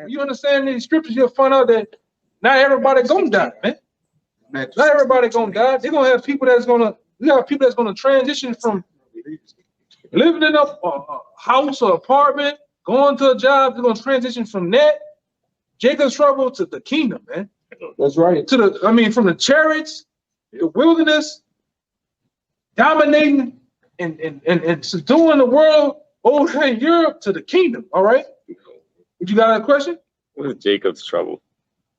You understand these scriptures, you'll find out that not everybody gonna die, man. Not everybody gonna die. They're gonna have people we have people that's gonna transition from living in a house or apartment, going to a job. They're gonna transition from that Jacob's trouble to the kingdom, man. That's right. From the chariots, the wilderness, dominating and subduing the world over in Europe to the kingdom. All right. Would you got a question? What is Jacob's trouble?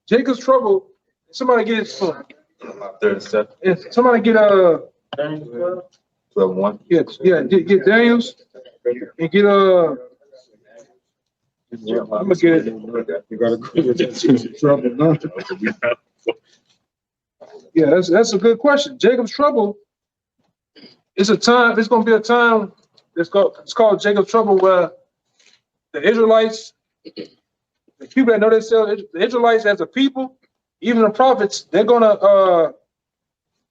Jacob's trouble. Somebody get it. Somebody get 12:1. Get Daniels and get I'm gonna get it. You gotta go with trouble, no? Yeah, that's a good question. Jacob's trouble. It's gonna be a time. It's called Jacob's trouble, where the Israelites, the people that know themselves, the Israelites as a people, even the prophets, they're gonna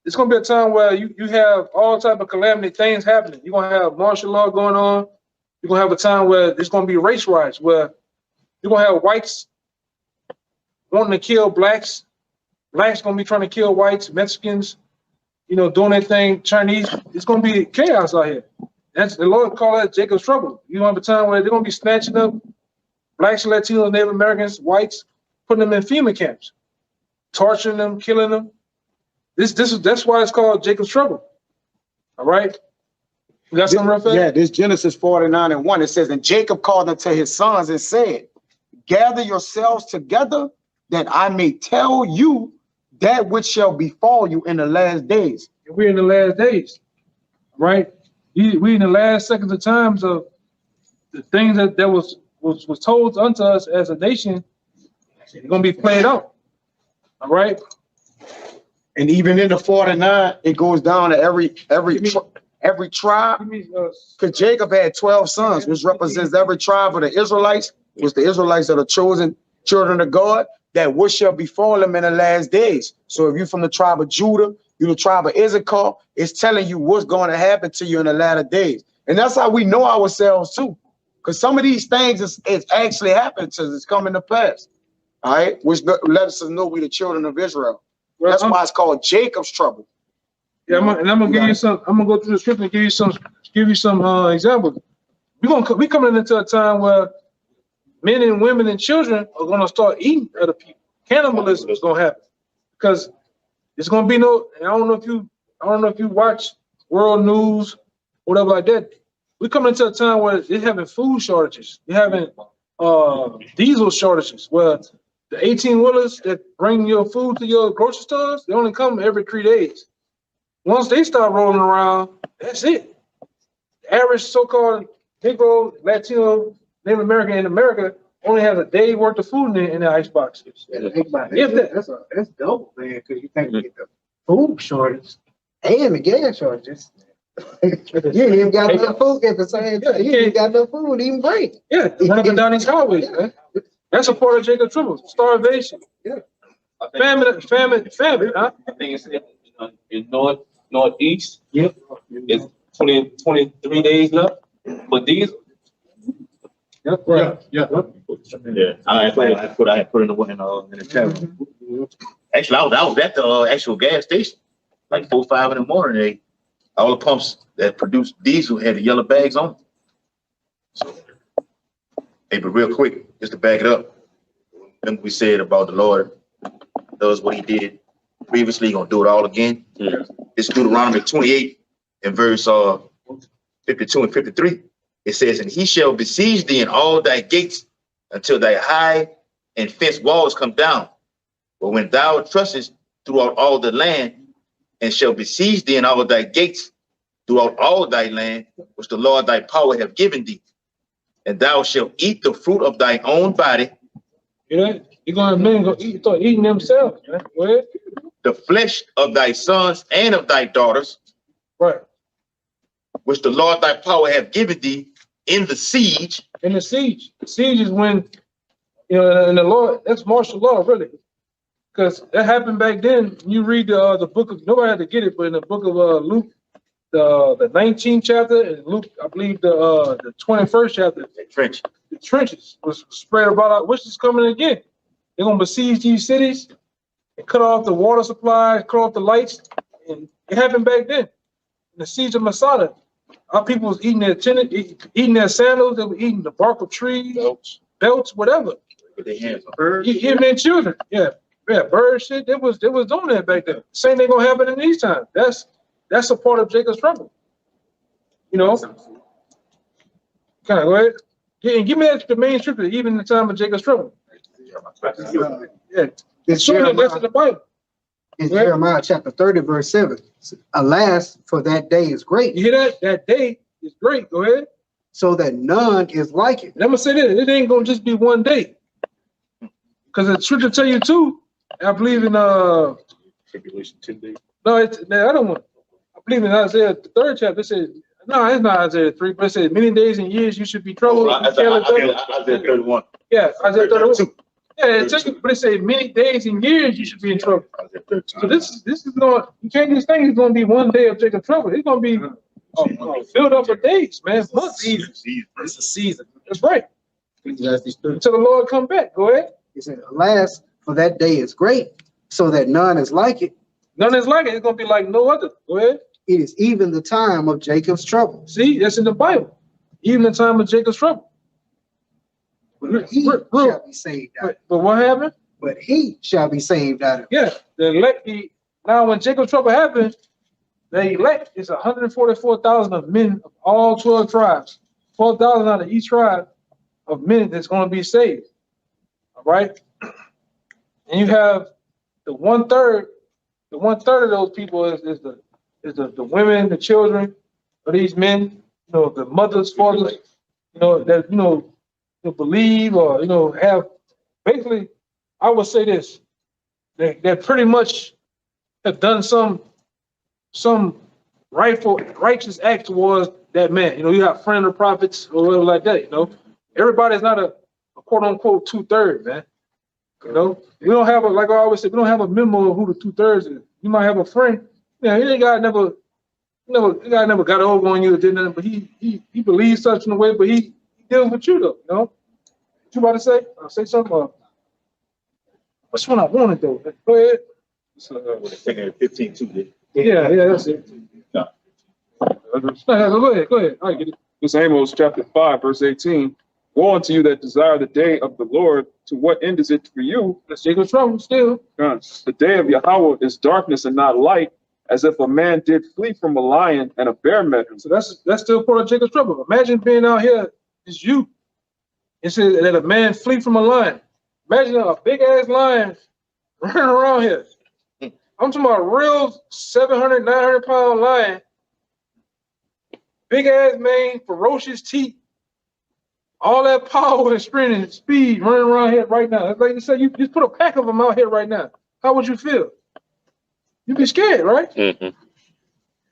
it's gonna be a time where you have all type of calamity things happening. You're gonna have martial law going on. You're gonna have a time where there's gonna be race riots, where you're gonna have whites wanting to kill blacks, blacks gonna be trying to kill whites, Mexicans, doing their thing, Chinese. It's gonna be chaos out here. That's the Lord call that Jacob's trouble. You gonna have a time where they're gonna be snatching up blacks, Latinos, Native Americans, whites, putting them in FEMA camps, torturing them, killing them. That's why it's called Jacob's trouble. All right. You got something real fast? Yeah, this Genesis 49:1. It says, and Jacob called unto his sons and said, gather yourselves together that I may tell you that which shall befall you in the last days. We're in the last days, right? We in the last seconds of times of the things that was told unto us as a nation. It's gonna be played out. All right. And even in the 49, it goes down to every tribe. Because Jacob had 12 sons, which represents every tribe of the Israelites, which the Israelites are the chosen children of God, that what shall befall them in the last days. So if you're from the tribe of Judah, you're the tribe of Issachar, it's telling you what's going to happen to you in the latter days. And that's how we know ourselves too. Because some of these things is actually happening to us, it's coming to pass. All right, which lets us know we the children of Israel. Well, that's why it's called Jacob's trouble. Yeah, I'm gonna give you some. I'm gonna go through the script and give you some examples. We coming into a time where men and women and children are gonna start eating other people. Cannibalism is gonna happen because it's gonna be no. I don't know if you watch world news, whatever like that. We coming into a time where they're having food shortages. They're having diesel shortages where the 18-wheelers that bring your food to your grocery stores, they only come every 3 days. Once they start rolling around, that's it. The average so-called Negro, Latino, Native American in America only has a day worth of food in the ice boxes. That's dope, man, because you think you get the food shortage and the gas shortages. You ain't even got enough food at the same time. You ain't got enough food to even break. Yeah, running down these highways, man. That's a part of Jacob's trouble. Starvation. Yeah. Famine, huh? I think it's in northeast. Yep. It's 23 days left. But these. Yep. Right. Yeah. I put in the chat. Actually, I was at the actual gas station, like 4 or 5 in the morning. All the pumps that produce diesel had the yellow bags on. So, hey, but real quick, just to back it up, remember we said about the Lord does what he did previously, gonna do it all again. Yeah. It's Deuteronomy 28 and verse 52 and 53. It says, and he shall besiege thee in all thy gates until thy high and fenced walls come down. But when thou trustest throughout all the land, and shall besiege thee in all thy gates throughout all thy land, which the Lord thy power have given thee, and thou shalt eat the fruit of thy own body. You're gonna start eating themselves, man. Go ahead. The flesh of thy sons and of thy daughters, right, which the Lord thy power have given thee in the siege. In the siege. The siege is when, and the Lord, that's martial law, really. Because that happened back then. You read the book of, nobody had to get it, but in the book of Luke, the 19th chapter, and Luke, I believe the 21st chapter, The trench. the trenches was spread about, which is coming again. They're gonna besiege these cities and cut off the water supply, cut off the lights, and it happened back then. In the siege of Masada, our people was eating their eating their sandals, they were eating the bark of trees, belts, whatever. With their hands on. Even their children, yeah, bird shit. They was doing that back then. Same thing gonna happen in these times. That's a part of Jacob's trouble. You know. Kind of go ahead. Yeah, and give me the main scripture, even in the time of Jacob's trouble. Yeah, It's so that's in Jeremiah, the Bible. it's Jeremiah chapter 30, verse 7. Alas, for that day is great, You hear that? That day is great. Go ahead. so that none is like it. And I'm gonna say this: it ain't gonna just be one day, because the scripture tell you too. I believe in Tribulation 10 days. no, it's the other one. I believe in Isaiah the 3rd chapter. It says no, it's not Isaiah 3, but it says many days and years you should be troubled. Isaiah 31. Yeah, Isaiah 31. Yeah, it tells you, but it says many days and years you should be in trouble. So this is going. You can't just think it's going to be one day of Jacob's trouble. It's going to be filled up with days, man. Months. It's a season. That's right. Until the Lord come back. Go ahead. He said, alas, for that day is great, so that none is like it. None is like it. It's going to be like no other. Go ahead. It is even the time of Jacob's trouble. See, that's in the Bible. Even the time of Jacob's trouble. But he shall be saved out of it. But what happened? But he shall be saved out of it. Yeah, the elect. Now, when Jacob's trouble happened, the elect is 144,000 of men of all 12 tribes, 12,000 out of each tribe of men that's going to be saved. All right, and you have the 1/3. The 1/3 of those people is the women, the children of these men. You know, the mothers, fathers. You know that to believe or have. Basically, I would say this: they pretty much have done some righteous act towards that man. You have friend of prophets or whatever like that. Everybody's not a quote unquote 2/3, man. We don't have like I always say, we don't have a memo of who the 2/3 is. You might have a friend. Yeah, he guy never got over on you or did nothing, but he believes such in a way, but he deals with you though. What you about to say? I'll say something. Which one I wanted though? Go ahead. Taking 15 too. Yeah, that's it. No. Go ahead. I get it. This Amos chapter 5, verse 18. Woe unto you that desire the day of the Lord. To what end is it for you? That's Jacob's trouble still. The day of Yahawah is darkness and not light, as if a man did flee from a lion and a bear met him. So that's still part of Jacob's trouble. Imagine being out here, it's you. It says that a man flee from a lion. Imagine a big ass lion running around here. I'm talking about a real 700, 900 pound lion. Big ass mane, ferocious teeth. All that power and strength and speed running around here right now. It's like you said, you just put a pack of them out here right now. How would you feel? You'd be scared, right? Mm-hmm.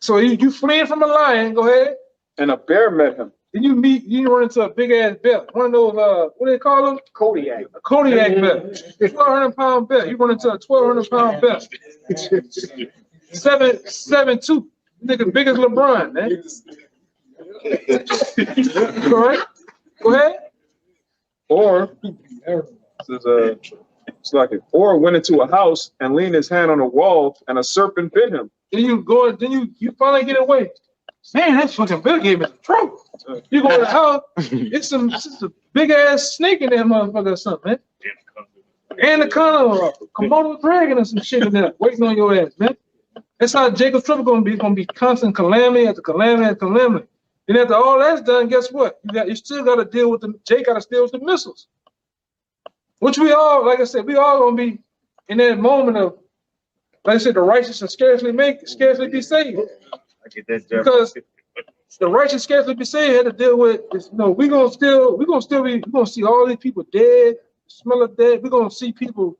So you fleeing from a lion, go ahead. And a bear met him. Then you run into a big ass bear. One of those, what do they call them? Kodiak. A Kodiak bear. 1,200 pound bear. You run into a 1,200 pound bear. 7'2". Nigga big as LeBron, man. Correct? Go ahead. Or or went into a house and leaned his hand on a wall, and a serpent bit him. Then you finally get away. Man, that fucking bear gave me some trouble. You go to the house, it's a big ass snake in that motherfucker or something, man. And the Komodo dragon or some shit in there waiting on your ass, man. That's how Jacob's trouble gonna be. It's gonna be constant calamity after calamity after calamity. And after all that's done, guess what? You still got to deal with Jake got to deal with the missiles. Which we all, like I said, we all gonna be in that moment of, like I said, the righteous will scarcely be saved. I get that, Jeff. Because the righteous scarcely be saved had to deal with this, we're gonna see all these people dead, smell of dead, we're gonna see people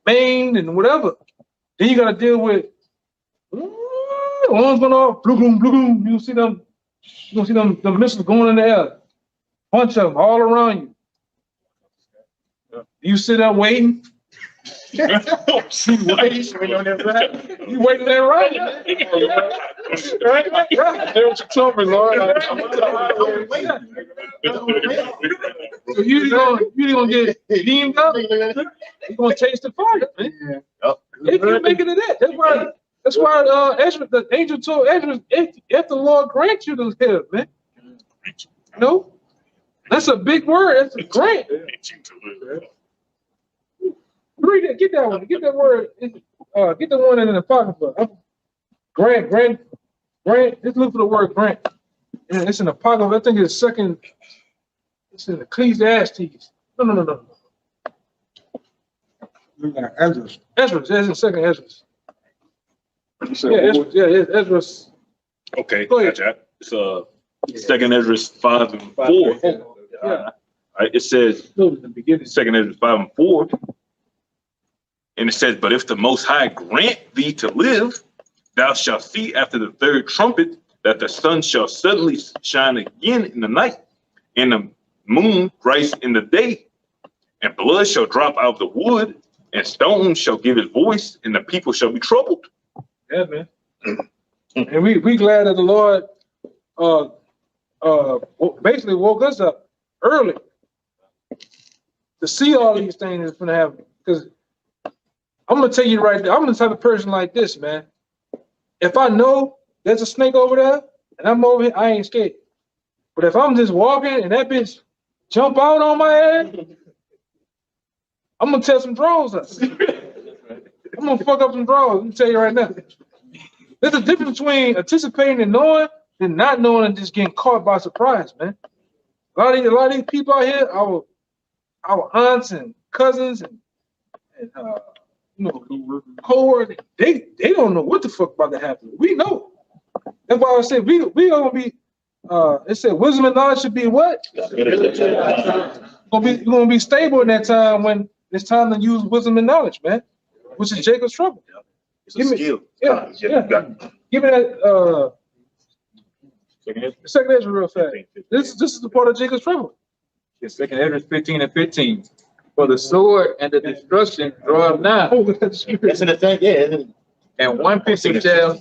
maimed and whatever. Then you gotta deal with one's going off, blue boom, you see them missiles going in the air. Bunch of them all around you. You sit there waiting. You waiting there, right? Right? There's trouble, Lord. So you gonna get beamed up? You gonna taste the fire, man. If you make it to that, that's why Ezra, the angel told Ezra, if the Lord grants you to live, man. No, that's a big word. That's a grant. Read it. Get that one. Get that word. Get the one in the apocrypha. Grant. Just look for the word grant. Yeah, it's in apocrypha. I think it's second. It's in Ecclesiastes. No. Ezra. Ezra. It's in second Ezra. You said, Yeah, what Ezra. Yeah, Ezra. Okay, Go ahead. gotcha. It's Second Ezra 5 and 4. Yeah. All right, it says No, in the beginning. Second Ezra 5 and 4, and it says, "But if the Most High grant thee to live, thou shalt see after the third trumpet that the sun shall suddenly shine again in the night, and the moon rise in the day, and blood shall drop out of the wood, and stones shall give his voice, and the people shall be troubled." Yeah, man. And we glad that the Lord basically woke us up early to see all these things that's gonna happen. Because I'm gonna tell you right there, I'm the type of person like this, man. If I know there's a snake over there and I'm over here, I ain't scared. But if I'm just walking and that bitch jump out on my head, I'm gonna tell some drones up. I'm gonna fuck up some drones. Let me tell you right now. There's a difference between anticipating and knowing and not knowing and just getting caught by surprise, man. A lot of these people out here, our aunts and cousins and cohort, they don't know what the fuck about to happen. We know. That's why I said we gonna be. It said wisdom and knowledge should be what? Gonna be stable in that time when it's time to use wisdom and knowledge, man. Which is Jacob's trouble. It's a skill. Yeah. Give me that second Ezra real fast. This is the part of Jacob's trouble. It's Second Ezra 15 and 15. For the sword and the destruction draw nigh, Oh, that's good. That's in the thing, yeah. and one people shall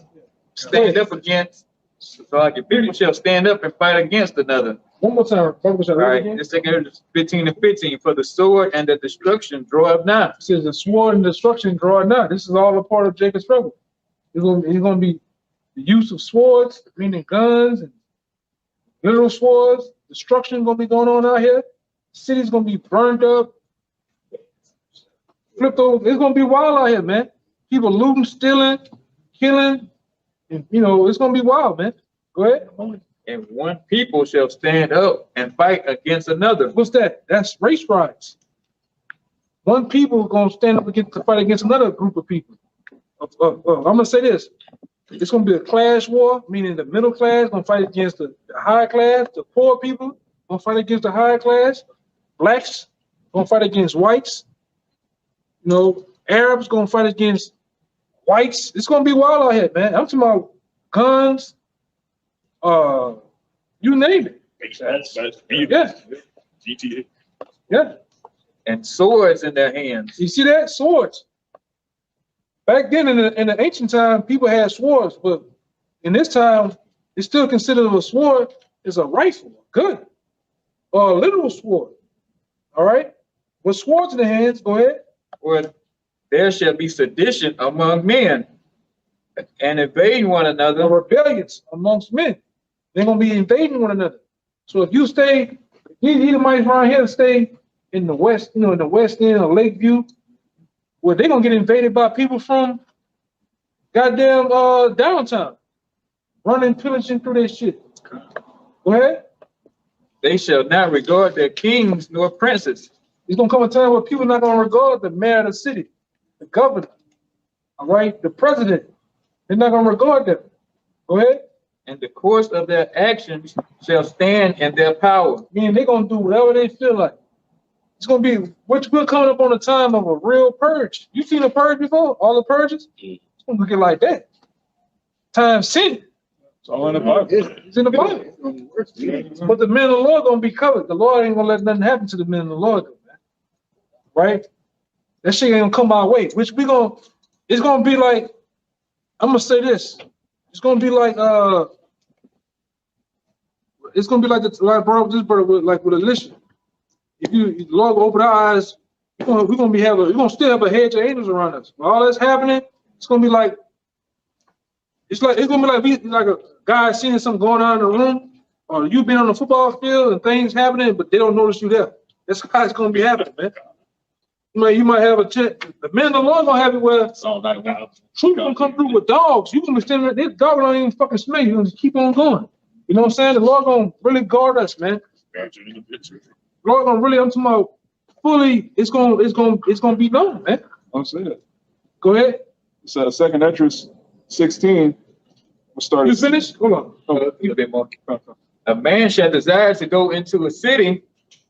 stand up against. So like if people shall stand up and fight against another. One more time. All right, it's Second Ezra 15 and 15. For the sword and the destruction draw nigh. It says the sword and destruction draw nigh. This is all a part of Jacob's trouble. It's gonna be the use of swords, meaning guns and literal swords. Destruction gonna be going on out here. City's gonna be burned up, flipped over. It's gonna be wild out here, man. People looting, stealing, killing, and it's gonna be wild, man. Go ahead. And one people shall stand up and fight against another. What's that? That's race riots. One people gonna stand up to fight against another group of people. I'm gonna say this. It's gonna be a class war, meaning the middle class gonna fight against the high class, the poor people gonna fight against the high class, blacks gonna fight against whites, Arabs gonna fight against whites. It's gonna be wild out here, man. I'm talking about guns, you name it. Yeah. GTA. Yeah. And swords in their hands. You see that? Swords. Back then in the ancient time, people had swords, but in this time, it's still considered a sword is a rifle, a gun, or a literal sword. All right? With swords in the hands, go ahead. For there shall be sedition among men, and invading one The another. rebellions amongst men. They're gonna be invading one another. So if you stay, these Edomites around here stay in the west, in the west end of Lakeview, well, they're gonna get invaded by people from goddamn downtown, running, pillaging through their shit. Go ahead. They shall not regard their kings nor princes. There's gonna come a time where people are not gonna regard the mayor of the city, the governor, all right, the president. They're not gonna regard them. Go ahead. And the course of their actions shall stand in their power. Meaning they're gonna do whatever they feel like. It's gonna be, we're coming up on a time of a real purge. You seen a purge before? All the purges? It's gonna look like that. Times 10. It's all in the Bible. It's in the Bible. But the men of the Lord gonna be covered. The Lord ain't gonna let nothing happen to the men of the Lord, though, man. Right? That shit ain't gonna come our way. Which it's gonna be like, I'm gonna say this. It's gonna be like like bro, this brother with Alicia. If the Lord will open our eyes, we're gonna still have a hedge of angels around us. When all that's happening, it's gonna be like like a guy seeing something going on in the room, or you been on the football field and things happening, but they don't notice you there. That's how it's gonna be happening, man. You might have a chance. The men of the Lord gonna have it where truth gonna come through with dogs. You gonna be standing there, this dog don't even fucking smell you. You're gonna just keep on going. You know what I'm saying? The Lord gonna really guard us, man. Lord gonna really, I'm talking about fully, it's gonna be done, man. I'm saying it. Go ahead. So 2 Esdras 16. We'll start. You finished? Hold on. A little bit more. A man shall desire to go into a city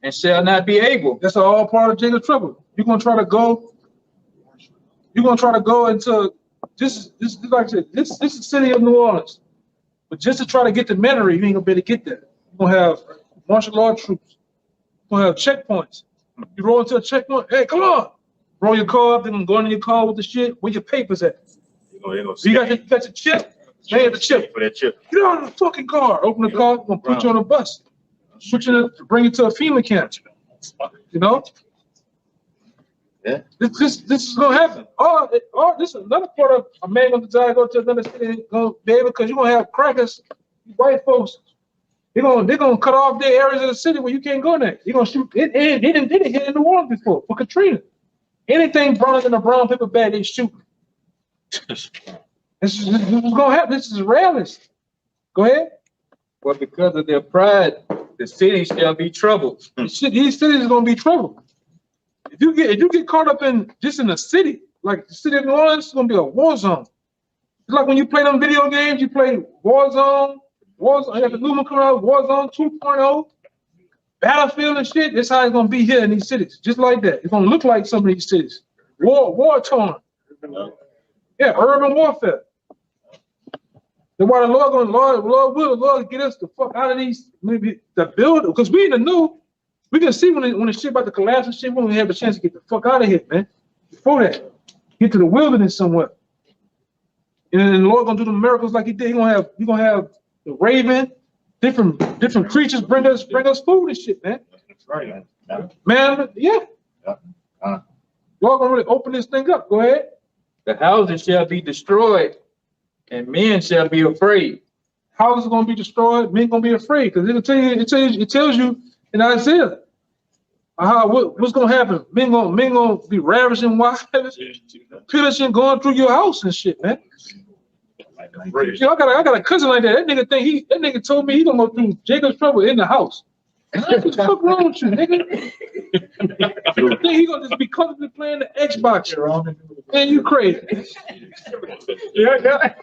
and shall not be able. That's all part of Jacob's trouble. You're gonna try to go into this like I said, this is the city of New Orleans. But just to try to get to Metairie, you ain't gonna be able to get there. You're gonna have martial law troops. You're gonna have checkpoints. You roll into a checkpoint, hey, come on. Roll your car up, they're gonna go into your car with the shit. Where your papers at? So you got your chip. They had the chip. For that chip. Get out of the fucking car. Open the car, gonna put you on a bus. Bring you to a FEMA camp. You know? Yeah. This is gonna happen. This is another part of a man gonna desire to go to another city, gonna be able, because you're gonna have crackers, white folks. They're gonna cut off their areas of the city where you can't go there. You're gonna shoot it. They didn't hit in New Orleans before for Katrina. Anything browner than a brown paper bag, they shoot. This is gonna happen. This is realist. Go ahead. Well, because of their pride, the city shall be troubled. These cities are gonna be trouble. If you get caught up in just in a city, like the city of New Orleans, it's gonna be a war zone. It's like when you play them video games, you play Warzone, you got the new one coming out, Warzone 2.0, Battlefield and shit. That's how it's gonna be here in these cities, just like that. It's gonna look like some of these cities. War torn. Yeah, urban warfare. That's why the Lord get us the fuck out of these, maybe the building, because we in the new. We can see when the shit about to collapse and shit, when we have a chance to get the fuck out of here, man. Before that, get to the wilderness somewhere. And then the Lord gonna do the miracles like He did. You're gonna have the raven, different creatures bring us food and shit, man. That's right. Man, yeah. Lord gonna really open this thing up. Go ahead. The houses shall be destroyed, and men shall be afraid. Houses are gonna be destroyed. Men gonna be afraid because it tells you in Isaiah what's gonna happen. Men gonna be ravishing wives, pillaging, going through your house and shit, man. You know, I got a cousin like that. That nigga told me he gonna go through Jacob's trouble in the house. What the fuck wrong with you, nigga? I think he gonna just be comfortably playing the Xbox. Man, you crazy. Yeah.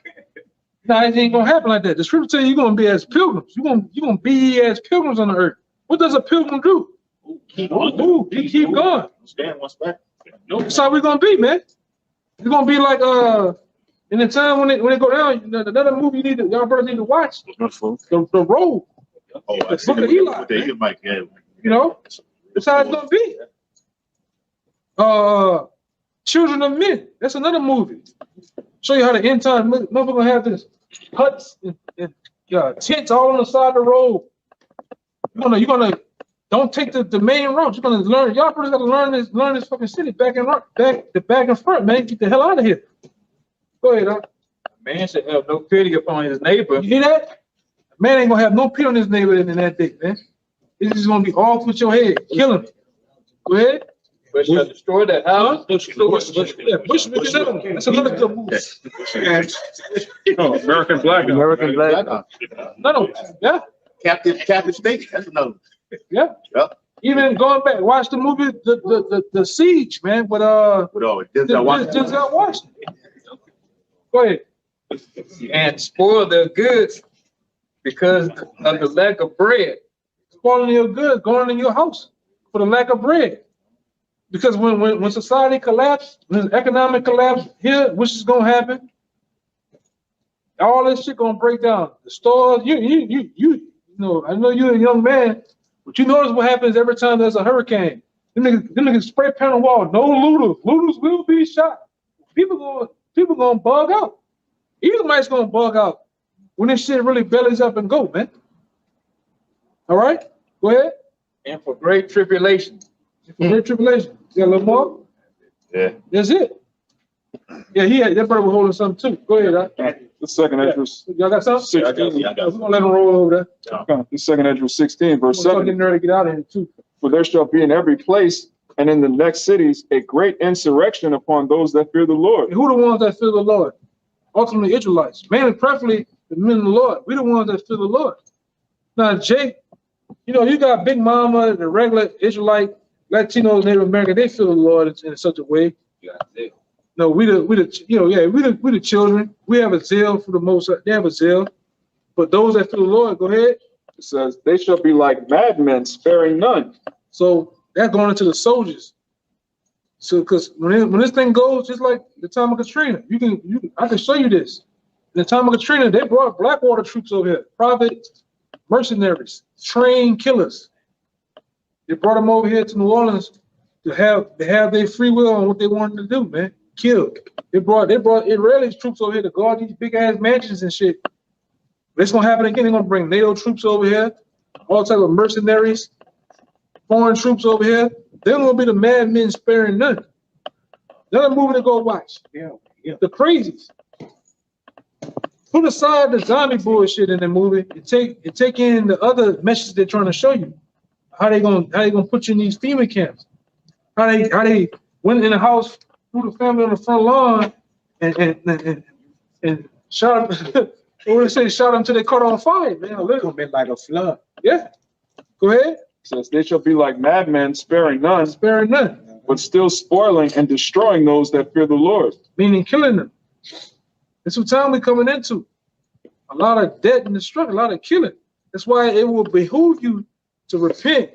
Nah, it ain't gonna happen like that. The scripture tell you you're gonna be as pilgrims. You're gonna be as pilgrims on the earth. What does a pilgrim do? Keep going. Stand one spot. That's how we're gonna be, man. It's gonna be like in the time when they go down. Another movie y'all brothers need to watch. The Road. Oh, The Book of Eli. With the mic, yeah. You know, that's how it's gonna be. Children of Men. That's another movie. Show you how the end time motherfucker gonna have this huts and tents all on the side of the road. You're gonna don't take the main road. You're gonna learn. Y'all brothers gotta learn this fucking city back and front, man. Get the hell out of here. Go ahead, huh? Man should have no pity upon his neighbor. You hear that? Man ain't gonna have no pity on his neighbor in that day, man. It's just gonna be off with your head. Kill him. Go ahead. But shall destroy that house. Yeah, Bush, that's another good movie. American Black. No, yeah. Captain State. That's another. Yeah. Yep. Even going back, watch the movie, the Siege, man, with Denzel Washington. Go ahead. And spoil their goods because of the lack of bread. Spoiling your goods, going in your house for the lack of bread. Because when society collapses, when economic collapse here, which is gonna happen, all this shit gonna break down. The stores, you know, I know you're a young man, but you notice what happens every time there's a hurricane. Them niggas spray paint on the wall. No looters. Looters will be shot. People gonna bug out. Edomites gonna bug out when this shit really bellies up and go, man. All right, go ahead. And for great tribulation. For great tribulation. You got a little more? Yeah. That's it. Yeah, that brother was holding something too. Go ahead. The second Esdras Y'all got something? Yeah, I got 16. you. I We're got gonna let them roll over there. The second Esdras 16, verse We're gonna 7. get ready to get out of here too. For there shall be in every place and in the next cities a great insurrection upon those that fear the Lord. And who the ones that fear the Lord? Ultimately, Israelites. Mainly, preferably, the men of the Lord. We the ones that fear the Lord. Now, Jake, you got Big Mama, the regular Israelite, Latino, Native American. They fear the Lord in such a way. No, we the children. We have a zeal for the most. They have a zeal. But those that fear the Lord, go ahead. It says, they shall be like madmen, sparing none. So that's going into the soldiers. So, because when this thing goes, just like the time of Katrina, I can show you this. In the time of Katrina, they brought Blackwater troops over here, private mercenaries, trained killers. They brought them over here to New Orleans to have their free will on what they wanted to do, man. Kill. They brought Israeli troops over here to guard these big ass mansions and shit. It's gonna happen again. They're gonna bring NATO troops over here, all type of mercenaries, foreign troops over here. They're gonna be the madmen sparing none. Another movie to go watch. Yeah. The Crazies. Put aside the zombie bullshit in the movie and take in the other message they're trying to show you. How they gonna put you in these FEMA camps? How they went in the house, threw the family on the front lawn and shot them. What they say? Shot them till they caught on fire, man. It's gonna be like a flood. Yeah. Go ahead. It says, they shall be like madmen, sparing none, Sparing none, but still spoiling and destroying those that fear the Lord. meaning killing them. That's what time we're coming into. A lot of death and destruction, a lot of killing. That's why it will behoove you to repent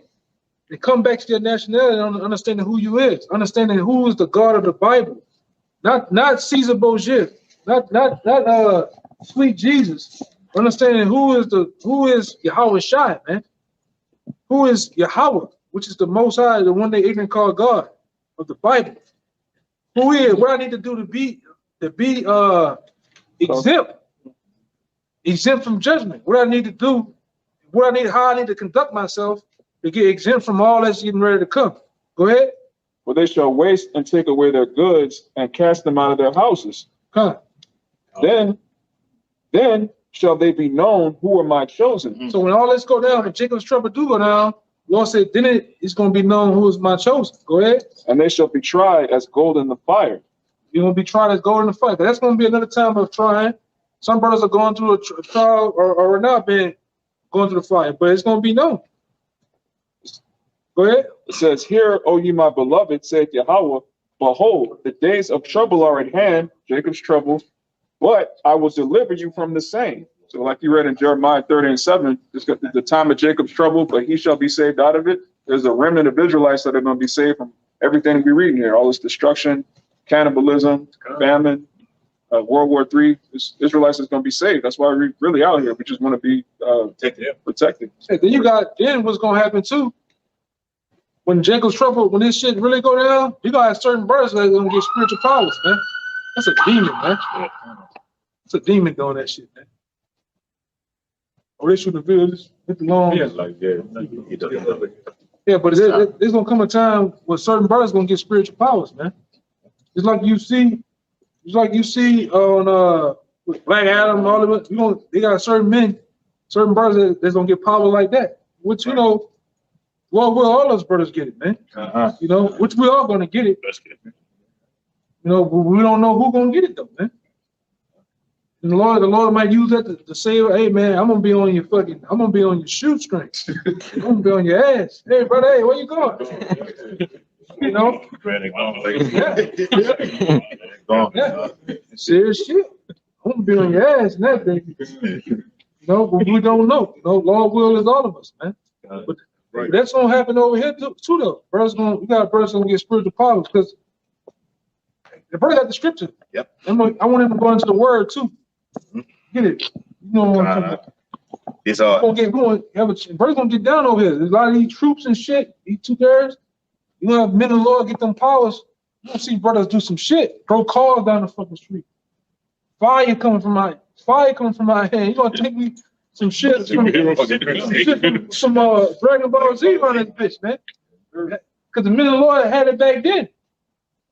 and come back to your nationality and understanding who you is, understanding who is the God of the Bible, not Caesar Borgia, not sweet Jesus. Understanding who is Yahawashi, man. Who is YAHAWAH, which is the Most High, the one they ignorant call God of the Bible. Who is? What I need to do to be exempt from judgment. What I need to do, how I need to conduct myself to get exempt from all that's getting ready to come. Go ahead. For they shall waste and take away their goods and cast them out of their houses. Huh. Then shall they be known who are my chosen. So when all this go down, when Jacob's trouble do go down, Lord said, then it's going to be known who is my chosen. Go ahead. And they shall be tried as gold in the fire. You're going to be tried as gold in the fight. But that's going to be another time of trying. Some brothers are going through a trial or are not being going through the fire, but it's going to be known. Go ahead. It says, hear, O ye my beloved, saith Yahweh, behold, the days of trouble are at hand, Jacob's trouble, but I will deliver you from the same. So like you read in Jeremiah 30:7, it's got the time of Jacob's trouble, but he shall be saved out of it. There's a remnant of Israelites that are going to be saved from everything we're reading here, all this destruction, cannibalism, famine, World War III. Israelites is going to be saved. That's why we're really out here. We just want to be protected. Then what's going to happen too? When Jacob's trouble, when this shit really go down, you got to have certain brothers that are going to get spiritual powers, man. That's a demon, man. It's a demon doing that shit, man. Or they should have hit the long. Yeah, like that. Yeah, but there's gonna come a time where certain brothers gonna get spiritual powers, man. It's like you see on with Black Adam and all of it. They got certain brothers that's gonna get power like that. Which well, all those brothers get it, man. Which we're all gonna get it. But we don't know who's gonna get it though, man. And the Lord might use that to say, hey man, I'm gonna be on your shoestrings. I'm gonna be on your ass. Hey brother, hey, where you going? Serious shit. I'm gonna be on your ass and that thing. But we don't know. Lord will is all of us, man. But that's gonna happen over here too though. We got a brothers gonna get spiritual powers because the brother got the scripture. Yep. I want him to go into the word too. Get it? You know what I'm talking about? It's Brothers gonna get down over here. There's a lot of these troops and shit. These 2 guys, You know, men of the Lord get them powers. You don't see brothers do some shit, throw cars down the fucking street. Fire coming from my hand. You gonna take me some shit from some Dragon Ball Z on this bitch, man. Because the men of the Lord had it back then.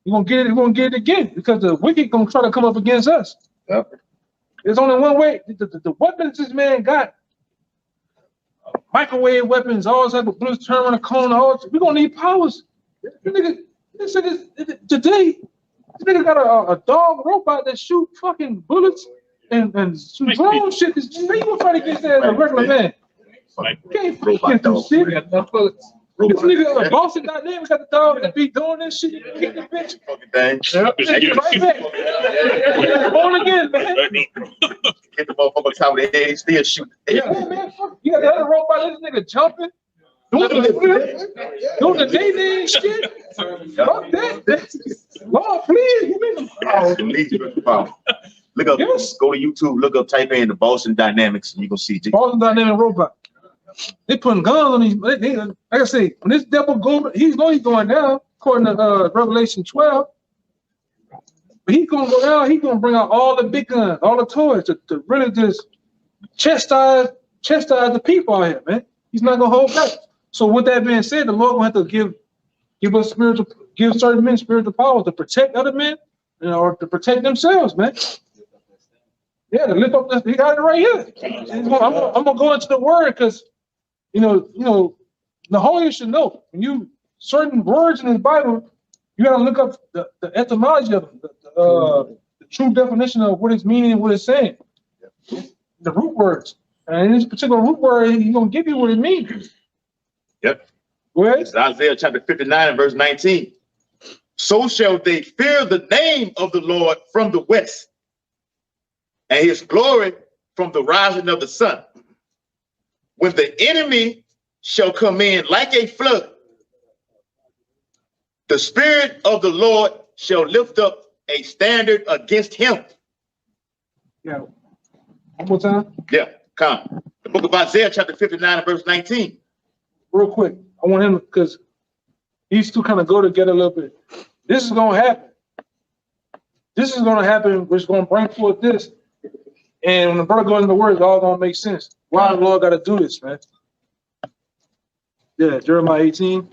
We're gonna get it again because the wicked gonna try to come up against us. Yep. There's only one way. The weapons this man got, microwave weapons, all type of bullets, turn on a cone, we're gonna need powers. Today, this nigga got a dog robot that shoot fucking bullets and some drone shit. How you gonna try to get that as a regular man? You can't fucking do shit. This nigga, Boston Dynamics got the dog that be doing this shit. You can kick the bitch. Fucking thing. Right back. Born again, man. Get the motherfucker on top of the head, still shoot. Yeah, man. You got the other robot, this nigga jumping. Doing the day shit. Fuck that. Lord, please, give me the power. Look up, Yes. go to YouTube, look up, type in the Boston Dynamics, and you're gonna see. Boston Dynamic robot. They putting guns on these. Like I say, when this devil go, he's going down, according to Revelation 12. But he's gonna go down. He's gonna bring out all the big guns, all the toys to really just chastise the people out here, man. He's not gonna hold back. So with that being said, the Lord gonna have to give certain men spiritual power to protect other men, or to protect themselves, man. Yeah, to lift up. He got it right here. I'm gonna go into the word because. You know, the Holy should know when certain words in the Bible, you gotta look up the etymology of them, the true definition of what it's meaning and what it's saying. The root words. And in this particular root word, he's gonna give you what it means. Yep. Go ahead. It's Isaiah chapter 59 and verse 19. So shall they fear the name of the Lord from the west, and his glory from the rising of the sun. When the enemy shall come in like a flood, the Spirit of the Lord shall lift up a standard against him. Yeah. One more time. Yeah, come. The book of Isaiah chapter 59 and verse 19. Real quick. I want him because these two kind of go together a little bit. This is gonna happen. This is gonna happen, which is gonna bring forth this. And when the brother goes into the word, it's all gonna make sense. Why the Lord gotta do this, man? Yeah, Jeremiah 18.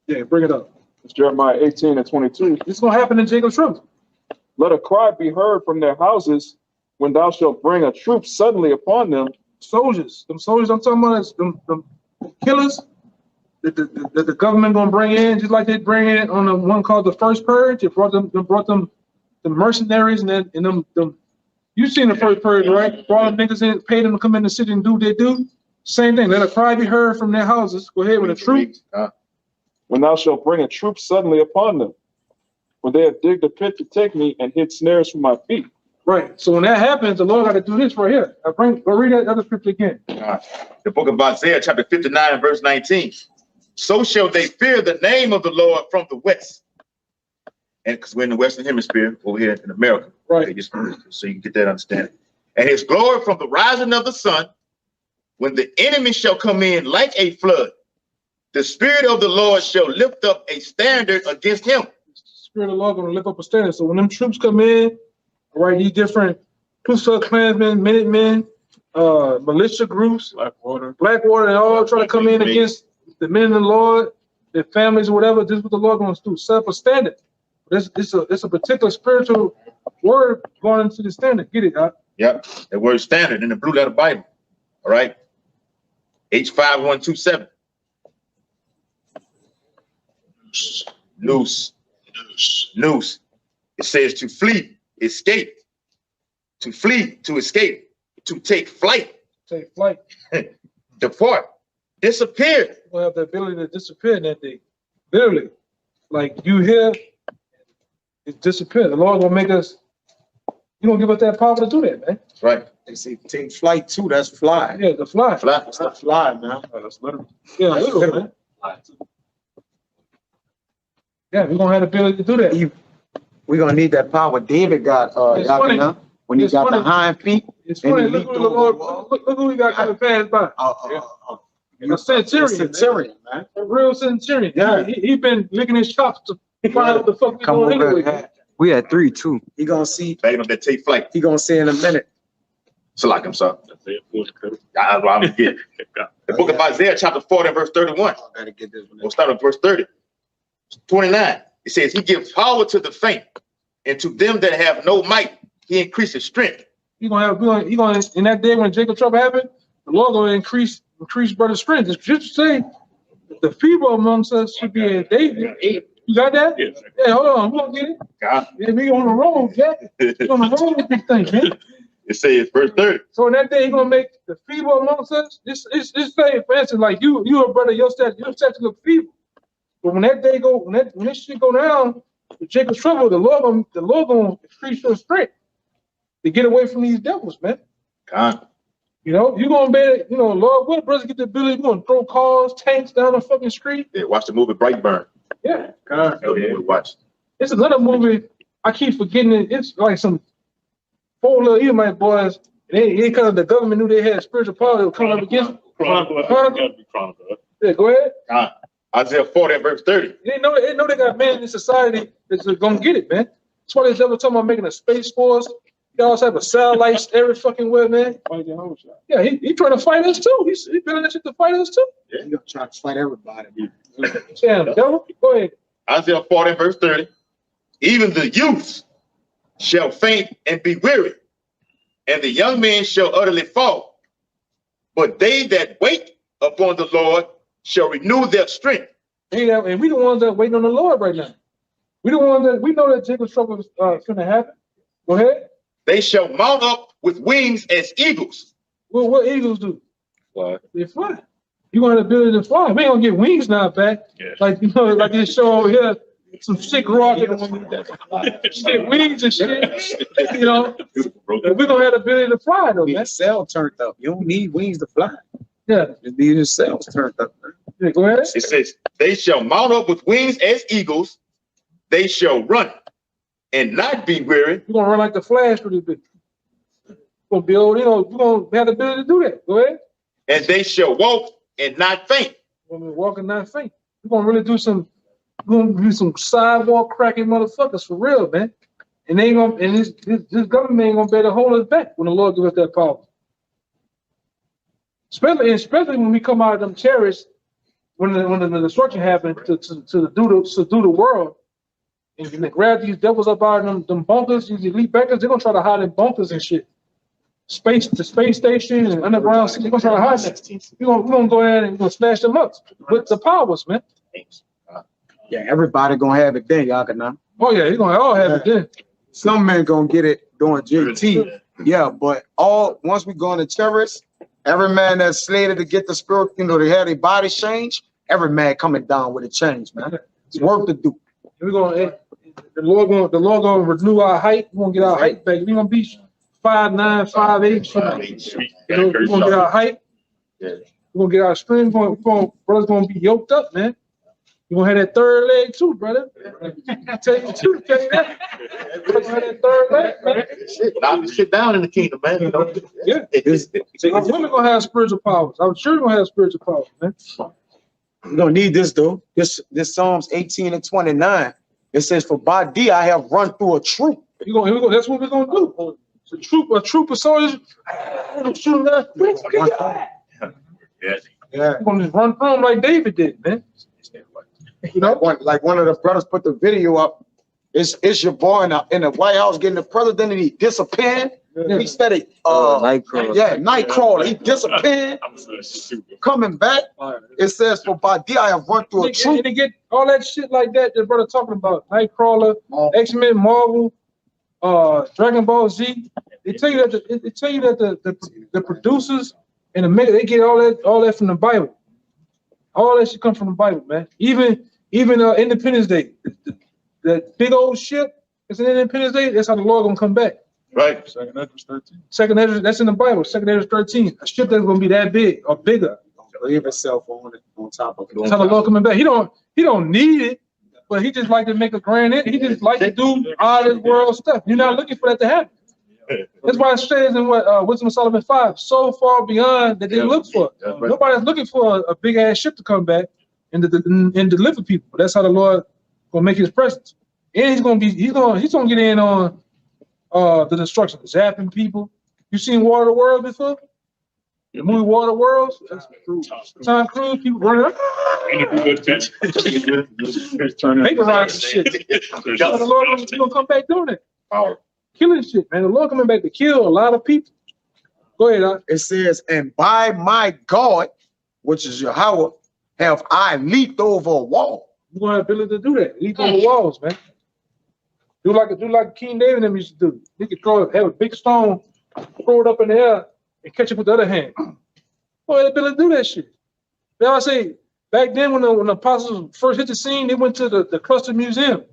Yeah, bring it up. It's Jeremiah 18 and 22. This is gonna happen in Jacob's trouble. Let a cry be heard from their houses when thou shalt bring a troop suddenly upon them. Soldiers, them soldiers I'm talking about is them killers that the government gonna bring in, just like they bring in on the one called the first purge. It brought them the mercenaries and them. You seen the first purge, right? Brought them niggas in, paid them to come in the city and do what they do. Same thing. Let a cry be heard from their houses. Go ahead with a troop. When thou shalt bring a troop suddenly upon them, when they have digged a pit to take me and hid snares for my feet. Right. So when that happens, the Lord got to do this right here. Go read that other scripture again. The book of Isaiah chapter 59 and verse 19. So shall they fear the name of the Lord from the west. And because we're in the Western Hemisphere over here in America. Right. Okay, so you can get that understanding. And his glory from the rising of the sun, when the enemy shall come in like a flood, the Spirit of the Lord shall lift up a standard against him. The Spirit of the Lord going to lift up a standard. So when them troops come in, all right, these different Ku Klux Klansmen, Minutemen, militia groups, Blackwater, and all try to come in against the men of the Lord, their families or whatever. This is what the Lord going to do, set up a standard. It's a particular spiritual word going into the standard. Get it, God? Yep, the word standard in the blue letter Bible. All right, H5127. Noose. It says to flee, escape, to flee, to escape, to take flight, Take flight. depart, disappear. We'll have the ability to disappear in that day. Literally, like you here, it disappeared. The Lord gonna make us. He gonna give us that power to do that, man. Right. They say take flight too, that's fly. Yeah, the fly. Fly. That's fly, man. That's literal. Yeah, literally, man. Yeah, we're gonna have the ability to do that. We're gonna need that power David got, It's funny. Yakina, when he It's got funny. the hind feet. It's And funny. he Look leaped who the over Lord. the wall. Look who we got coming past by. A centurion. Centurion, man. A real centurion. Yeah. He been licking his chops to find out what the fuck we Come doing over anyway. here. We had 3 too. He gonna see. Bagging up that take flight. He gonna see in a minute. So like him, so. That's it. That's what I'm gonna get. The book of Isaiah, chapter 40, verse 31. I gotta get this one. We'll start with verse 30. 29. It says, he gives power to the faint, and to them that have no might, he increases strength. He gonna in that day when Jacob trouble happened, the Lord gonna increase brother's strength. It's just to say the feeble amongst us should be a David. You got that? Yes. Yeah, hold on, we gonna get it. God. Yeah, we on the road, Jack. We on the road with this thing, man. It says, verse 30. So in that day, he gonna make the feeble amongst us. It's saying, for instance, like you a brother, your stature look feeble. But when that day go, when this shit go down, with Jacob's trouble, the Lord gonna increase your strength to get away from these devils, man. God. You know, you gonna be, Lord, what brothers get the ability, you gonna throw cars, tanks down the fucking street? Yeah, watch the movie Brightburn. Yeah. God. Oh, yeah, watch. It's another movie. I keep forgetting it. It's like some 4 little Edomite boys. They kind of the government knew they had spiritual power. They were coming up against. Chronicle. Yeah, go ahead. God. Isaiah 40, verse 30. They know they got men in society that's gonna get it, man. That's why they're talking about making a space force. They also have a satellites every fucking where, man. Yeah, he trying to fight us too. He's building that shit to fight us too. He gonna try to fight everybody. Damn, devil. Go ahead. Isaiah 40, verse 30. Even the youths shall faint and be weary, and the young men shall utterly fall. But they that wait upon the Lord shall renew their strength. And we the ones that waiting on the Lord right now. We the ones that we know that Jacob's trouble is gonna happen. Go ahead. They shall mount up with wings as eagles. Well, what eagles do? Fly. They fly. You gonna have the ability to fly. We ain't gonna get wings now back. Yeah. Like like this show over here, some sick rocket, shit, wings and shit. We're gonna have the ability to fly though, man. Your cell turned up. You don't need wings to fly. Yeah. Just need your cells turned up. Yeah, go ahead. It says, they shall mount up with wings as eagles. They shall run and not be weary. We're gonna run like the Flash for this bit. We're gonna build, we're gonna have the ability to do that. Go ahead. And they shall walk and not faint. We're gonna walk and not faint. We're gonna really do some sidewalk cracking motherfuckers for real, man. And they ain't gonna, and this government ain't gonna be able to hold us back when the Lord give us that power. Especially when we come out of them chariots, when the destruction happened to subdue the world, and you grab these devils up out of them bunkers, these elite backers, they're gonna try to hide in bunkers and shit. The space station and underground city, they're gonna try to hide that. We're gonna go ahead and we're gonna smash them up with the powers, man. Yeah, everybody gonna have it then, y'all can know. Oh yeah, you're gonna all have it then. Some men gonna get it during JT. Yeah, but once we go into terrorists, every man that's slated to get the spirit, they have their body change. Every man coming down with a change, man. It's work to do. We're gonna the Lord gonna renew our height. We're gonna get our height back. We're gonna be 5'9", 5'8". We're gonna get our height. Yeah. We're gonna get our strength. Brother's gonna be yoked up, man. You're gonna have that third leg too, brother. I tell you that. Brother's gonna have that third leg, man. Knock the shit down in the kingdom, man. Yeah. Women gonna have spiritual powers. I'm sure you're gonna have spiritual powers, man. You don't need this though. This Psalms 18 and 29. It says, "For by thee I have run through a troop." That's what we're gonna do. A troop of soldiers. Shoot that. Yeah. We're gonna just run through them like David did, man. Like one of the brothers put the video up. It's your boy in the White House getting the president and he disappeared. Yeah. He said it. Nightcrawler. Yeah, Nightcrawler. He disappeared. Coming back. It says, "For by thee I have run through a troop." And they get all that shit like that brother talking about. Nightcrawler, X-Men, Marvel, Dragon Ball Z. They tell you that the producers and the makers, they get all that from the Bible. All that shit come from the Bible, man. Even Independence Day, that big old ship that's in Independence Day, that's how the Lord gonna come back. Right. Second Ezra, that's in the Bible. Second Ezra 13. A ship that's gonna be that big or bigger. Leave himself on top of it. That's how the Lord coming back. He don't need it, but he just like to make a grand. He just like to do all this world stuff. You're not looking for that to happen. That's why it says in what Wisdom of Solomon 5, so far beyond that they look for. That's right. Nobody's looking for a big ass ship to come back and deliver people. That's how the Lord gonna make his presence. And he's gonna get in on the destruction, zapping people. You seen War of the Worlds before? The movie War of the Worlds? Tom Cruise, people running vaporize and shit. So the Lord gonna come back doing it. Killing shit, man. The Lord coming back to kill a lot of people. Go ahead, Doc. It says, and by my God, which is Yahweh, have I leaped over a wall. You're gonna have the ability to do that. Leap over walls, man. Do like King David and them used to do. He could have a big stone, throw it up in the air, and catch it with the other hand. Well, the ability to do that shit. Now I say, back then when the apostles first hit the scene, they went to the Cluster Museum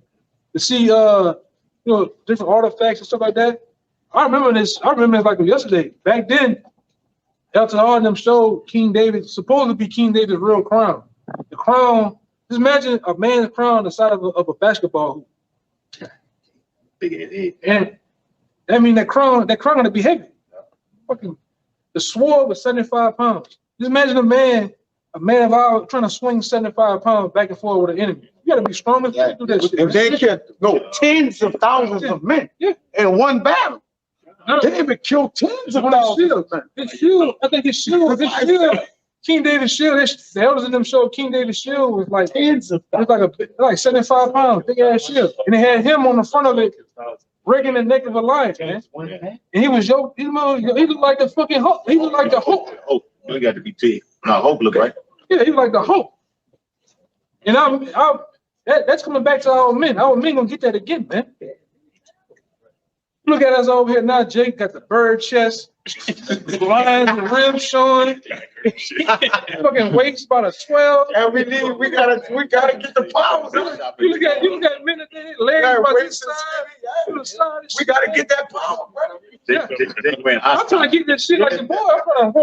to see different artifacts and stuff like that. I remember this like yesterday. Back then, Elton Hall and them showed King David, supposed to be King David's real crown. The crown, just imagine a man's crown the size of a basketball hoop. And I mean that crown gonna be heavy. Fucking the sword was 75 pounds. Just imagine a man of ours trying to swing 75 pounds back and forth with an enemy. You gotta be strong as to do that shit. If they killed tens of thousands of men in one battle, David killed tens of thousands of men. His shield, I think his shield, King David's shield, the elders in them showed King David's shield was like tens of, it was like 75 pounds, big ass shield. And they had him on the front of it, breaking the neck of a lion, man. And he looked like the fucking Hulk. He looked like the Hulk. Hulk, you got to be T. No, Hulk look right. Yeah, he was like the Hulk. And that's coming back to our men. Our men gonna get that again, man. Look at us over here now. Jake got the bird chest, the lines, the ribs showing, fucking waist about a 12. And we gotta get the power. You got men that legs about this side. We gotta get that power, brother. Yeah. I'm trying to get this shit like the boy. I'm trying to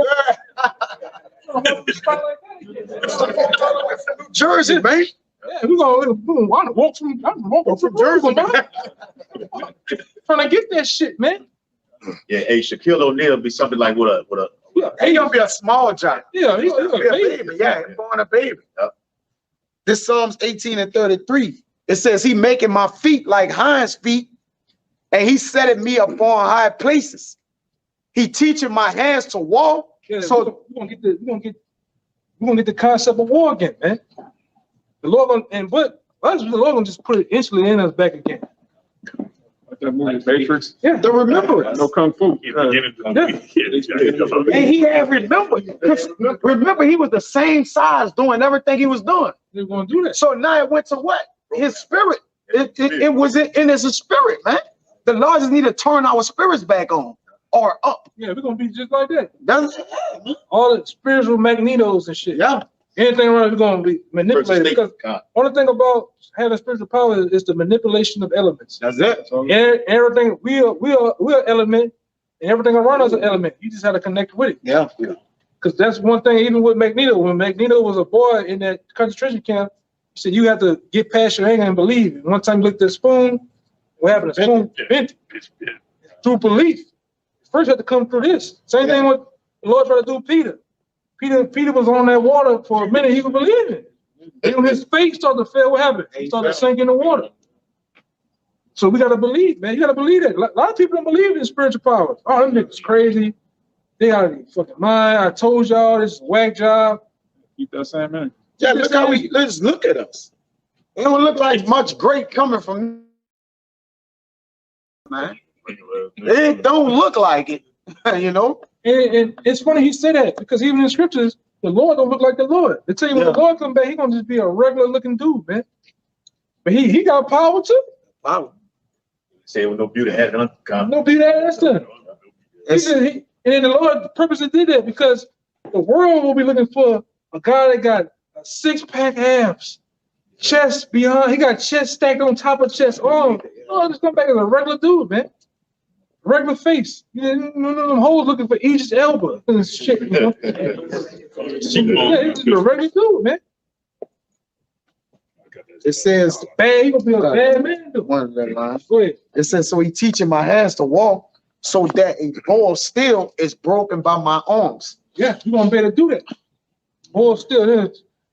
walk the spot like that. New Jersey, man. Yeah, we're gonna walk from Jersey, man. Trying to get that shit, man. Yeah, hey, Shaquille O'Neal be something like with a. Yeah, He gonna be a small giant. yeah, he's He'll be a baby. Yeah, he's born a baby. This Psalms 18:33. It says he making my feet like hinds feet, and he setting me upon high places. He teaching my hands to walk. Yeah, So we're gonna get the concept of war again, man. The Lord the Lord gonna just put it instantly in us back again. That movie Matrix. Yeah, the remembrance. No kung fu. And he had remembered. Remember, he was the same size doing everything he was doing. they're gonna do that. So now it went to what? His spirit. It was in his spirit, man. The Lord just need to turn our spirits back on or up. Yeah, we're gonna be just like that. Doesn't All the spiritual magnetos and shit. yeah. Anything around, we're gonna be manipulated. Because only thing about having spiritual power is the manipulation of elements. That's it. And everything we're element, and everything around us is an element. You just have to connect with it. Yeah. Because that's one thing, even with Magneto. When Magneto was a boy in that concentration camp, he said you have to get past your anger and believe. And one time you looked at the spoon, what happened? The spoon bent through belief. First you have to come through this. Same thing with the Lord tried to do Peter. Peter was on that water for a minute, he was believing. And when his faith started to fail, what happened? He started to sink in the water. So we gotta believe, man. You gotta believe that. A lot of people don't believe in spiritual powers. Oh, them niggas crazy. They out of their fucking mind. I told y'all this is a whack job. Keep that same man. Yeah, look how let's look at us. It don't look like much great coming from man. It don't look like it, you know. And it's funny he said that because even in scriptures, the Lord don't look like the Lord. They tell you when the Lord come back, he gonna just be a regular looking dude, man. But he got power too. Wow. Say with no beauty had none. No be that. That's done. And then the Lord purposely did that because the world will be looking for a guy that got a 6-pack abs, chest beyond. He got chest stacked on top of chest. Oh, just come back as a regular dude, man. Regular face. You know, them hoes looking for Aegis Elba and shit. You know? Yeah, he's just a regular dude, man. It says Bad. He gonna be a bad man. Dude. one of that line. Go ahead. It says, so he teaching my hands to walk so that a ball steel is broken by my arms. Yeah, you're gonna be able to do that. Boy, still then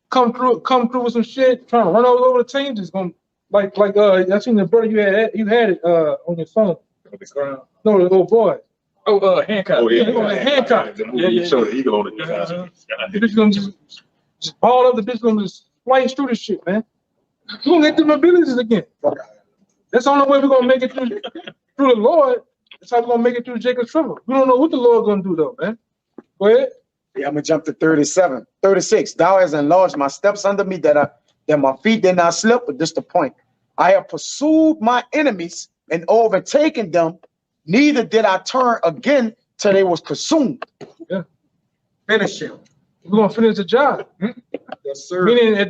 come through with some shit, trying to run all over the teams. It's gonna like I seen the brother you had it on your phone. No, the little boy. Oh, handcuff. Oh, yeah. They're gonna handcuff. You showed the eagle on it. The bitch gonna just ball up. The bitch gonna just slice through this shit, man. We're gonna get them abilities again. That's the only way we're gonna make it through the Lord. That's how we're gonna make it through Jacob's trouble. We don't know what the Lord's gonna do though, man. Go ahead. Yeah, I'm gonna jump to 37. 36. Thou hast enlarged my steps under me that my feet did not slip, but this the point. I have pursued my enemies and overtaken them, neither did I turn again till they was consumed. Yeah. Finish him. We're gonna finish the job. Yes, sir. Meaning if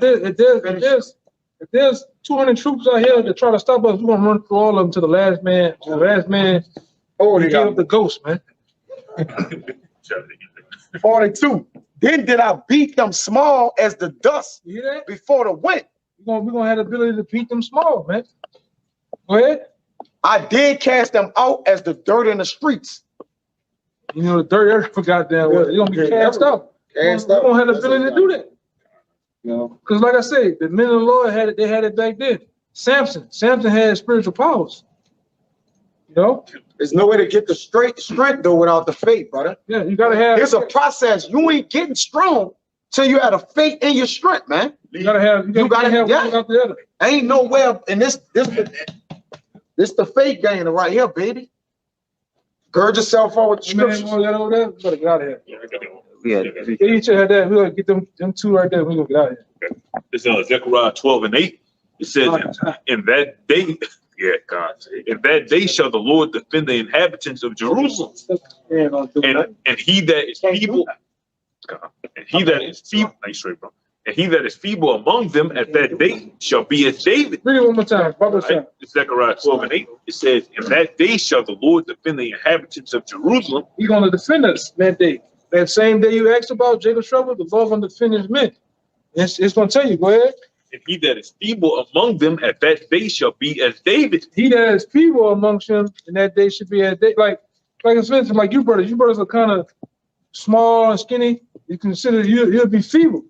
there's 200 troops out here that try to stop us, we're gonna run through all of them to the last man. The last man. Oh, He they gave got up the ghost, man. 42. Then did I beat them small as the dust You hear that? before the wind. We're gonna have the ability to beat them small, man. Go ahead. I did cast them out as the dirt in the streets. You know, the dirt earth for goddamn well. You're gonna be cast out. We're gonna have the ability to do that. No. Because like I say, the men of the Lord had it, they had it back then. Samson had spiritual powers. You know? There's no way to get the strength though without the faith, brother. Yeah, you gotta have It's a process. You ain't getting strong till you have a faith in your strength, man. you gotta have You gotta have yeah. one without the other. Ain't nowhere in this the faith game right here, baby. Gird yourself up with the Man, scriptures. you over there, you better get out of here. Yeah. They each had that. We're gonna get them two right there. We're gonna get out of here. It's Zechariah 12:8. It says, in that day, yeah, God, in that day shall the Lord defend the inhabitants of Jerusalem, and he that is feeble, and he that is feeble, nice straight, bro. And he that is feeble among them at that day shall be as David. Read it one more time. Bible Right? It's Zechariah 12:8. It says, in that day shall the Lord defend the inhabitants of Jerusalem. He's gonna defend us that day. That same day you asked about Jacob's trouble, the Lord gonna defend his men. It's gonna tell you, go ahead. And he that is feeble among them at that day shall be as David. He that is feeble amongst them in that day should be as day. Like it's mentioned, like you brothers are kind of small and skinny. You consider you'll be feeble.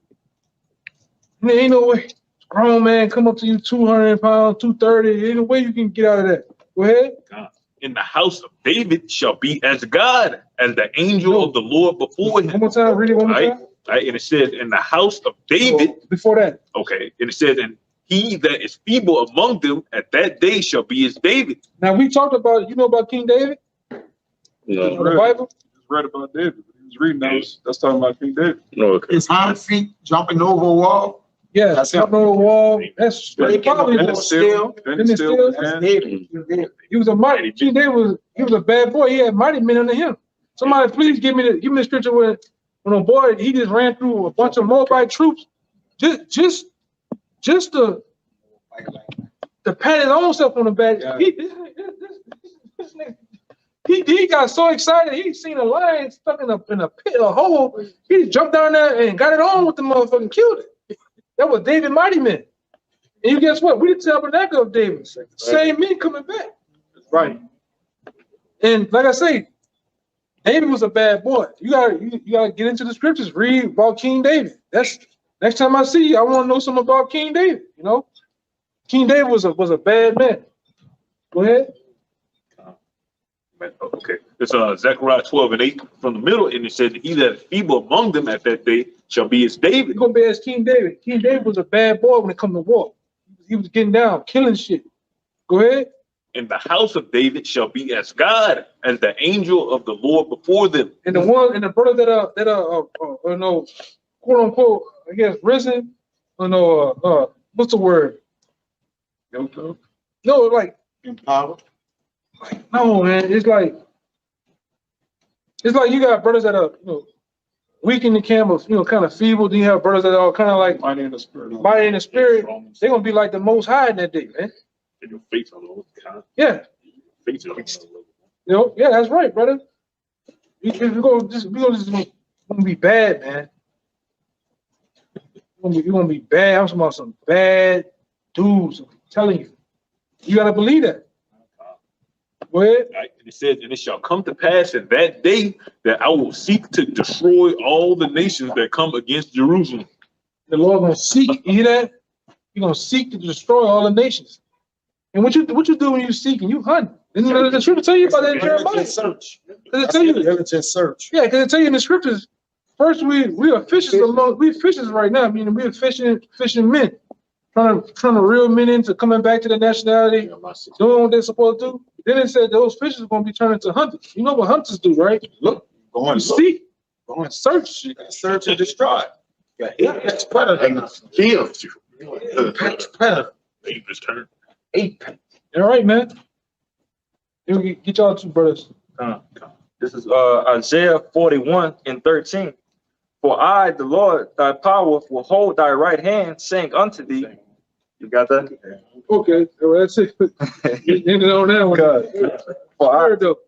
There ain't no way. Grown man come up to you 200 pounds, 230. There ain't no way you can get out of that. Go ahead. In the house of David shall be as God, as the angel of the Lord before him. One more time, read it one more Right? time. Right? And it says, in the house of David, Before that. okay, and it says, and he that is feeble among them at that day shall be as David. Now we talked about, you know about King David? No. In the Bible? Just read about David. He was reading those. That's talking about King David. No, okay. His hind feet jumping over a wall. Yeah, That's up on the wall. That's Breaking probably the was still. Didn't it still? That's David. He was a mighty. King David was a bad boy. He had mighty men under him. Somebody please give me the scripture where when a boy he just ran through a bunch of Moabite troops, just to pat his own self on the back. Yeah. He got so excited. He seen a lion stuck in a pit, a hole. He just jumped down there and got it on with the motherfucker and killed it. That was David Mighty Man. And you guess what? We the tabernacle of David. Same men coming back. Right. And like I say, David was a bad boy. You gotta get into the scriptures, read about King David. That's next time I see you, I want to know something about King David. You know, King David was a bad man. Go ahead. Okay, it's Zechariah 12:8 from the middle, and it says, he that is feeble among them at that day shall be as David. You're gonna be as King David. King David was a bad boy when it come to war. He was getting down, killing shit. Go ahead. In the house of David shall be as God, as the angel of the Lord before them. And the brother that you know, quote unquote, I guess risen. You know, what's the word? No, like Empowered. no, man. It's like you got brothers that are, you know, weak in the camp of, you know, kind of feeble. Then you have brothers that are kind of like Mighty in the spirit. mighty in the spirit. They're gonna be like the Most High in that day, man. And your face on the God. Yeah, Face on the you know, yeah, that's right, brother. We're gonna be bad, man. We're gonna be bad. I'm talking about some bad dudes. I'm telling you, you gotta believe that. Go ahead. Right? And it says, and it shall come to pass in that day that I will seek to destroy all the nations that come against Jerusalem. The Lord gonna seek, you hear that? He's gonna seek to destroy all the nations. And what you do when you seek and you hunt? Isn't the scripture tell you about that in Jeremiah? Search. Does it tell you? Diligent search. Yeah, because it tell you in the scriptures. First, we are fishers among we fishers right now. Meaning we are fishing men, trying to reel men into coming back to the nationality, doing what they're supposed to do. Then it said those fishers are gonna be turned into hunters. You know what hunters do, right? Look, Go on, seek, Go and search. search and destroy. Yeah, that's predator. kill. That's predator. David's turn. All right, man. Here we get y'all two brothers. This is Isaiah 41:13. For I, the Lord, thy power, will hold thy right hand, saying unto thee. You got that? Okay, well, that's it. Ended on that one. For I, Word though.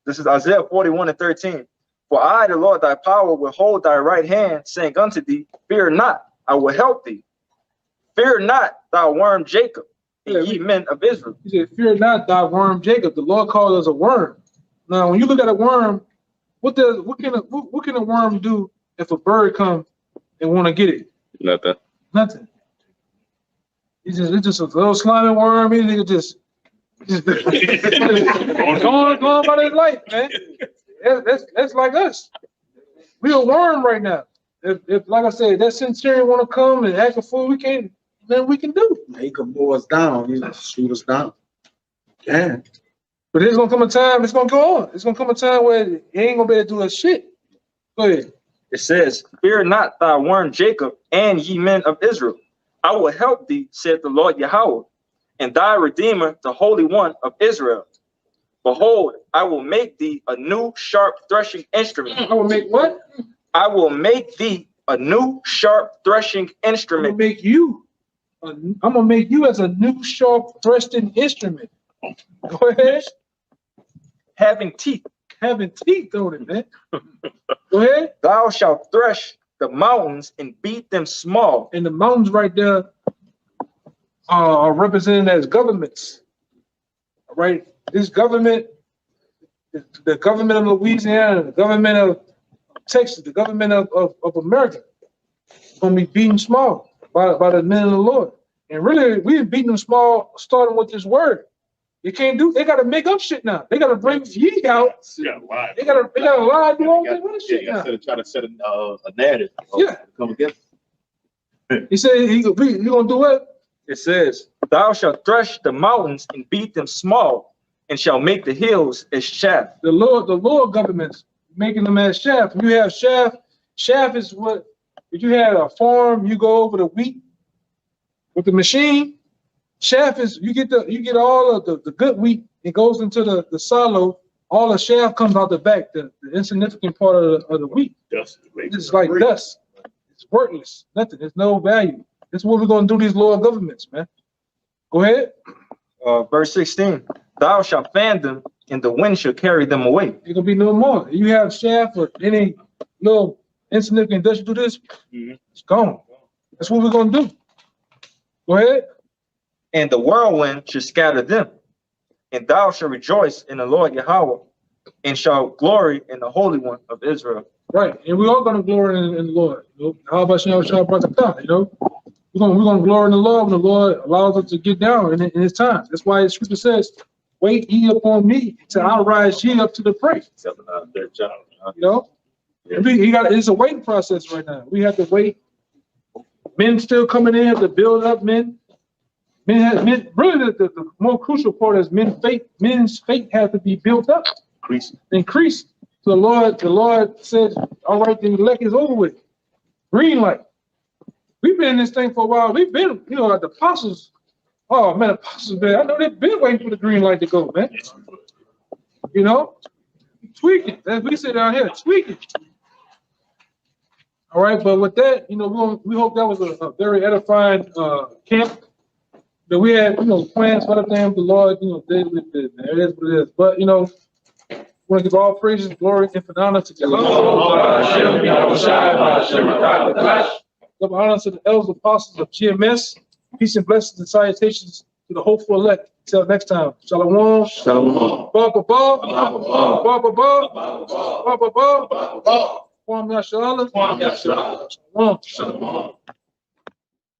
this is Isaiah 41:13. For I, the Lord, thy power, will hold thy right hand, saying unto thee, fear not, I will help thee. Fear not, thou worm Jacob, and ye men of Israel. He said, "Fear not, thy worm Jacob." The Lord called us a worm. Now, when you look at a worm, what can a worm do if a bird comes and want to get it? Nothing. Nothing. It's just a little slimy worm. He just going about his life, man. That's like us. We a worm right now. If like I said, that centurion want to come and act a fool, we can do. He can mow us down, shoot us down. Yeah. But there's gonna come a time, it's gonna go on. It's gonna come a time where he ain't gonna be able to do that shit. Go ahead. It says, fear not, thy worm Jacob, and ye men of Israel. I will help thee, saith the Lord Yahawah, and thy Redeemer, the Holy One of Israel. Behold, I will make thee a new sharp threshing instrument. I will make what? I will make thee a new sharp threshing I'm instrument. gonna make you as a new sharp threshing instrument. Go ahead. Having teeth. Having teeth on it, man. Go ahead. Thou shalt thresh the mountains and beat them small. And the mountains right there are represented as governments. All right. This government, the government of Louisiana, the government of Texas, the government of America, is gonna be beaten small by the men of the Lord. And really, we've beaten them small starting with this word. You can't do, they gotta make up shit now. They gotta bring ye out. Yeah, why? They gotta lie, do all that shit now. Try to set a narrative. Yeah. Come against. He said you gonna do what? It says, thou shalt thresh the mountains and beat them small, and shall make the hills as chaff. The Lord government's making them as chaff. You have chaff. Chaff is what, if you had a farm, you go over the wheat with the machine. Chaff is you get all of the good wheat, it goes into the silo, all the chaff comes out the back, the insignificant part of the wheat. Dust. It's like dust. It's worthless, nothing, there's no value. This is what we're gonna do these Lord governments, man. Go ahead. Verse 16, thou shalt fan them, and the wind shall carry them away. It gonna be no more. You have chaff or any little insignificant dust, you do this, it's gone. That's what we're gonna do. Go ahead. And the whirlwind shall scatter them, and thou shalt rejoice in the Lord Yahawah, and shalt glory in the Holy One of Israel. Right, and we're all gonna glory in the Lord. You know, how about you brought the down? You know, we're gonna glory in the Lord when the Lord allows us to get down in His time. That's why the Scripture says, "Wait ye upon me till I rise ye up to the prey." You know, it's a waiting process right now. We have to wait. Men still coming in to build up men. Men really the more crucial part is men's faith has to be built up, increased. So the Lord said, all right, the elect is over with. Green light. We've been in this thing for a while. We've been, at the apostles. Oh man, apostles, man. I know they've been waiting for the green light to go, man. Tweaking. As we sit down here, tweaking. All right, but with that, we hope that was a very edifying camp. That we had, plans for the thing of the Lord, did with it, man. It is what it is. But, we want to give all praises, glory, and honor to Yahawashi. Give honor to the elders apostles of GMS. Peace and blessings and salutations to the hopeful elect. Till next time. Shalawam. Shalom. Ba ba ba. Ba ba ba. Ba ba ba. Kwam Yashala. Shalom. Shalom. Shalom.